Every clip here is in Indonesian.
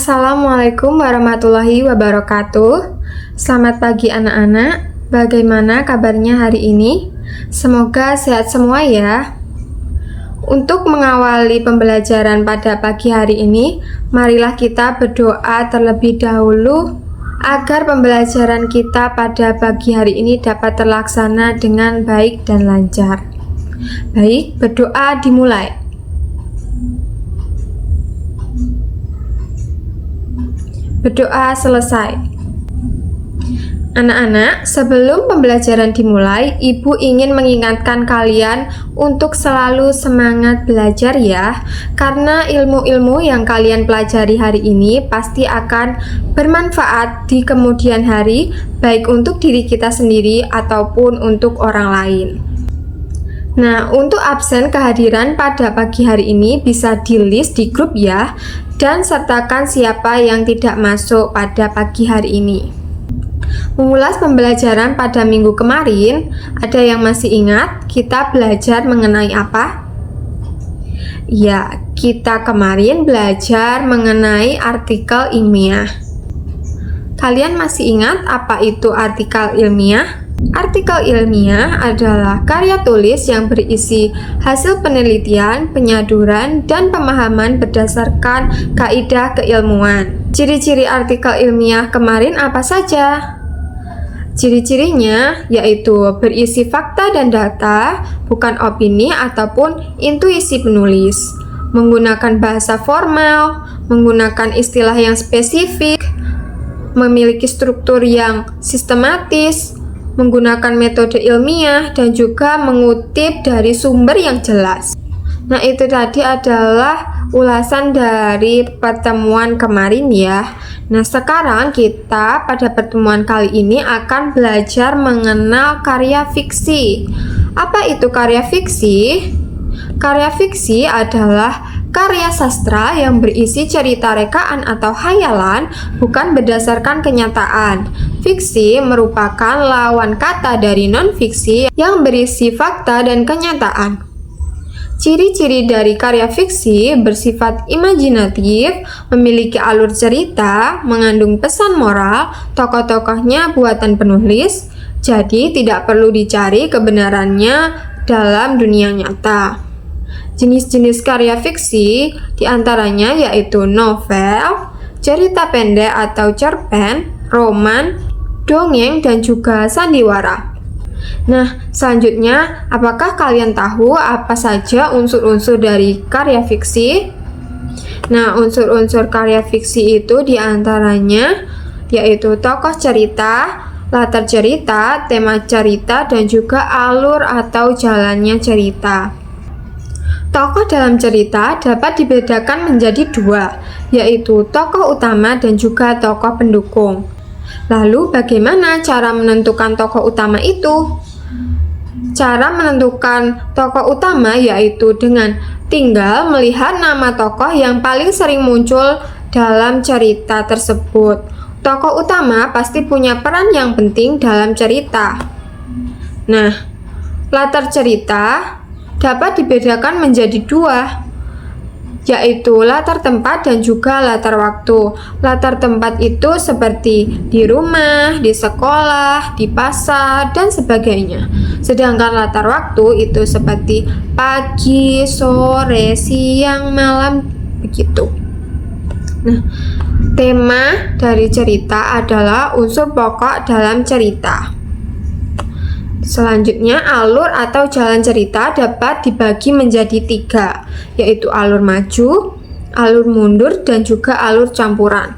Assalamualaikum warahmatullahi wabarakatuh. Selamat pagi anak-anak. Bagaimana kabarnya hari ini? Semoga sehat semua ya. Untuk mengawali pembelajaran pada pagi hari ini, marilah kita berdoa terlebih dahulu agar pembelajaran kita pada pagi hari ini dapat terlaksana dengan baik dan lancar. Baik, berdoa dimulai. Berdoa selesai. Anak-anak, sebelum pembelajaran dimulai, Ibu ingin mengingatkan kalian untuk selalu semangat belajar ya, karena ilmu-ilmu yang kalian pelajari hari ini pasti akan bermanfaat di kemudian hari, baik untuk diri kita sendiri ataupun untuk orang lain. Nah, untuk absen kehadiran pada pagi hari ini bisa di-list di grup ya, dan sertakan siapa yang tidak masuk pada pagi hari ini. Mengulas pembelajaran pada minggu kemarin, ada yang masih ingat kita belajar mengenai apa? Ya, kita kemarin belajar mengenai artikel ilmiah. Kalian masih ingat apa itu artikel ilmiah? Artikel ilmiah adalah karya tulis yang berisi hasil penelitian, penyaduran, dan pemahaman berdasarkan kaidah keilmuan. Ciri-ciri artikel ilmiah kemarin apa saja? Ciri-cirinya yaitu berisi fakta dan data, bukan opini ataupun intuisi penulis, menggunakan bahasa formal, menggunakan istilah yang spesifik, memiliki struktur yang sistematis, menggunakan metode ilmiah, dan juga mengutip dari sumber yang jelas. Nah, itu tadi adalah ulasan dari pertemuan kemarin ya. Nah, sekarang kita pada pertemuan kali ini akan belajar mengenal karya fiksi. Apa itu karya fiksi? Karya fiksi adalah karya sastra yang berisi cerita rekaan atau hayalan, bukan berdasarkan kenyataan. Fiksi merupakan lawan kata dari non-fiksi yang berisi fakta dan kenyataan. Ciri-ciri dari karya fiksi bersifat imajinatif, memiliki alur cerita, mengandung pesan moral, tokoh-tokohnya buatan penulis, jadi tidak perlu dicari kebenarannya dalam dunia nyata. Jenis-jenis karya fiksi diantaranya yaitu novel, cerita pendek atau cerpen, roman, dongeng, dan juga sandiwara. Nah, selanjutnya, apakah kalian tahu apa saja unsur-unsur dari karya fiksi? Nah, unsur-unsur karya fiksi itu diantaranya yaitu tokoh cerita, latar cerita, tema cerita, dan juga alur atau jalannya cerita. Tokoh dalam cerita dapat dibedakan menjadi dua, yaitu tokoh utama dan juga tokoh pendukung. Lalu bagaimana cara menentukan tokoh utama itu? Cara menentukan tokoh utama yaitu dengan tinggal melihat nama tokoh yang paling sering muncul dalam cerita tersebut. Tokoh utama pasti punya peran yang penting dalam cerita. Nah, latar cerita dapat dibedakan menjadi dua, yaitu latar tempat dan juga latar waktu. Latar tempat itu seperti di rumah, di sekolah, di pasar, dan sebagainya. Sedangkan latar waktu itu seperti pagi, sore, siang, malam, begitu. Nah, tema dari cerita adalah unsur pokok dalam cerita. Selanjutnya, alur atau jalan cerita dapat dibagi menjadi tiga, yaitu alur maju, alur mundur, dan juga alur campuran.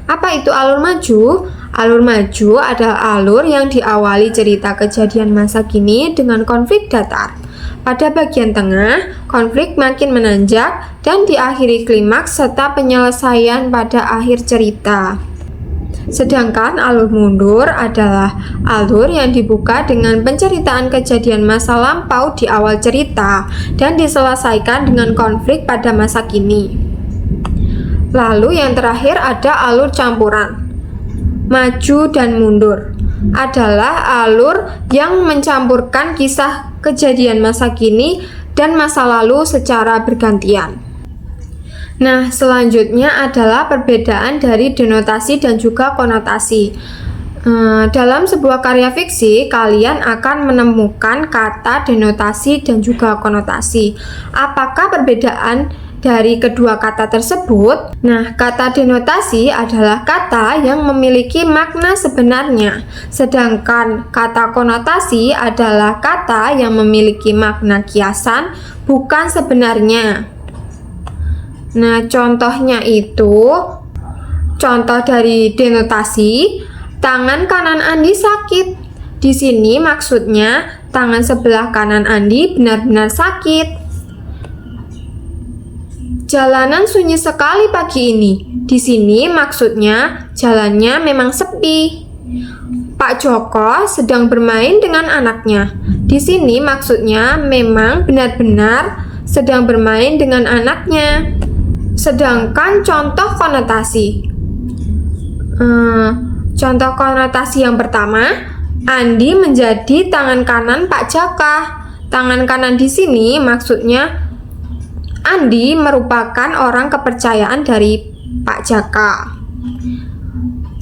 Apa itu alur maju? Alur maju adalah alur yang diawali cerita kejadian masa kini dengan konflik datar. Pada bagian tengah, konflik makin menanjak dan diakhiri klimaks serta penyelesaian pada akhir cerita. Sedangkan alur mundur adalah alur yang dibuka dengan penceritaan kejadian masa lampau di awal cerita dan diselesaikan dengan konflik pada masa kini. Lalu yang terakhir ada alur campuran. Maju dan mundur adalah alur yang mencampurkan kisah kejadian masa kini dan masa lalu secara bergantian. Nah, selanjutnya adalah perbedaan dari denotasi dan juga konotasi. Dalam sebuah karya fiksi, kalian akan menemukan kata denotasi dan juga konotasi. Apakah perbedaan dari kedua kata tersebut? Nah, kata denotasi adalah kata yang memiliki makna sebenarnya, sedangkan kata konotasi adalah kata yang memiliki makna kiasan, bukan sebenarnya. Nah, contohnya itu, contoh dari denotasi, tangan kanan Andi sakit. Di sini maksudnya tangan sebelah kanan Andi benar-benar sakit. Jalanan sunyi sekali pagi ini. Di sini maksudnya jalannya memang sepi. Pak Joko sedang bermain dengan anaknya. Di sini maksudnya memang benar-benar sedang bermain dengan anaknya. Sedangkan contoh konotasi. Contoh konotasi yang pertama, Andi menjadi tangan kanan Pak Jaka. Tangan kanan di sini maksudnya Andi merupakan orang kepercayaan dari Pak Jaka.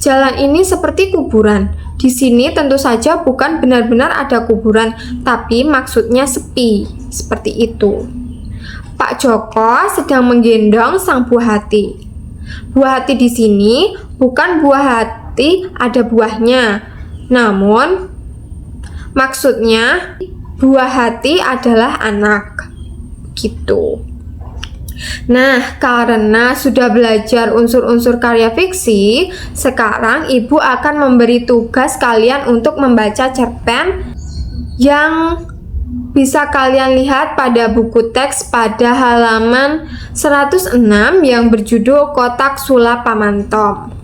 Jalan ini seperti kuburan. Di sini tentu saja bukan benar-benar ada kuburan, tapi maksudnya sepi, seperti itu. Pak Joko sedang menggendong sang buah hati. Buah hati di sini bukan buah hati ada buahnya, namun maksudnya buah hati adalah anak, gitu. Nah, karena sudah belajar unsur-unsur karya fiksi, sekarang Ibu akan memberi tugas kalian untuk membaca cerpen yang bisa kalian lihat pada buku teks pada halaman 106 yang berjudul Kotak Sulap Paman Tom.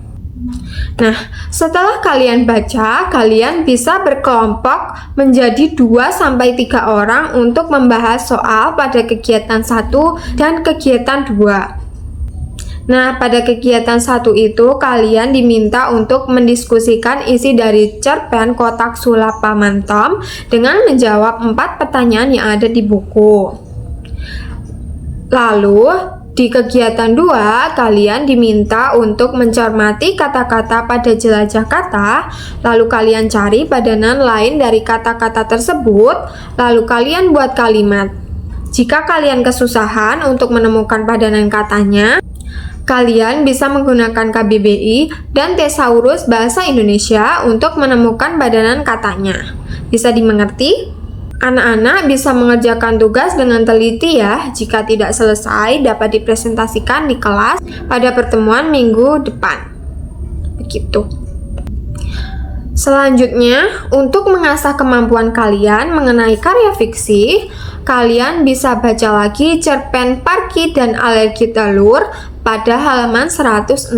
Nah, setelah kalian baca, kalian bisa berkelompok menjadi 2-3 orang untuk membahas soal pada kegiatan 1 dan kegiatan 2. Nah, pada kegiatan 1 itu kalian diminta untuk mendiskusikan isi dari cerpen Kotak Sulap Paman Tom dengan menjawab 4 pertanyaan yang ada di buku. Lalu, di kegiatan 2, kalian diminta untuk mencermati kata-kata pada jelajah kata, lalu kalian cari padanan lain dari kata-kata tersebut, lalu kalian buat kalimat. Jika kalian kesusahan untuk menemukan padanan katanya, kalian bisa menggunakan KBBI dan Thesaurus Bahasa Indonesia untuk menemukan padanan katanya. Bisa dimengerti? Anak-anak bisa mengerjakan tugas dengan teliti ya. Jika tidak selesai, dapat dipresentasikan di kelas pada pertemuan minggu depan. Begitu. Selanjutnya, untuk mengasah kemampuan kalian mengenai karya fiksi, kalian bisa baca lagi cerpen Parki dan Alergi Telur pada halaman 116.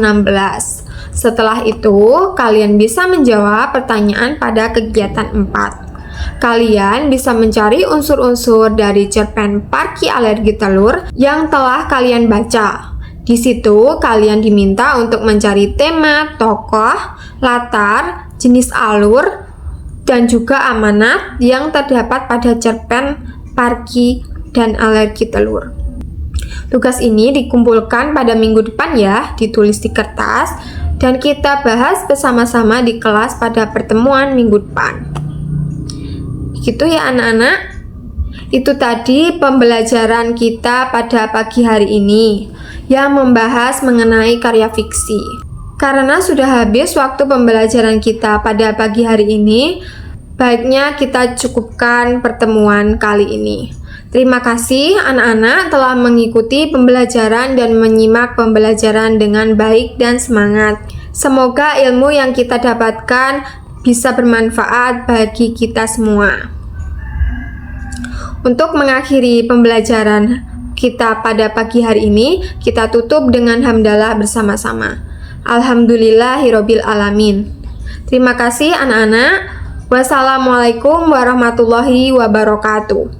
Setelah itu, kalian bisa menjawab pertanyaan pada kegiatan 4. Kalian bisa mencari unsur-unsur dari cerpen Parki Alergi Telur yang telah kalian baca. Di situ, kalian diminta untuk mencari tema, tokoh, latar, jenis alur, dan juga amanat yang terdapat pada cerpen Parki dan Alergi Telur. Tugas ini dikumpulkan pada minggu depan ya, ditulis di kertas, dan kita bahas bersama-sama di kelas pada pertemuan minggu depan. Gitu ya anak-anak. Itu tadi pembelajaran kita pada pagi hari ini yang membahas mengenai karya fiksi. Karena sudah habis waktu pembelajaran kita pada pagi hari ini, baiknya kita cukupkan pertemuan kali ini. Terima kasih anak-anak telah mengikuti pembelajaran dan menyimak pembelajaran dengan baik dan semangat. Semoga ilmu yang kita dapatkan bisa bermanfaat bagi kita semua. Untuk mengakhiri pembelajaran kita pada pagi hari ini, kita tutup dengan hamdalah bersama-sama. Alhamdulillahirabbil alamin. Terima kasih anak-anak. Wassalamualaikum warahmatullahi wabarakatuh.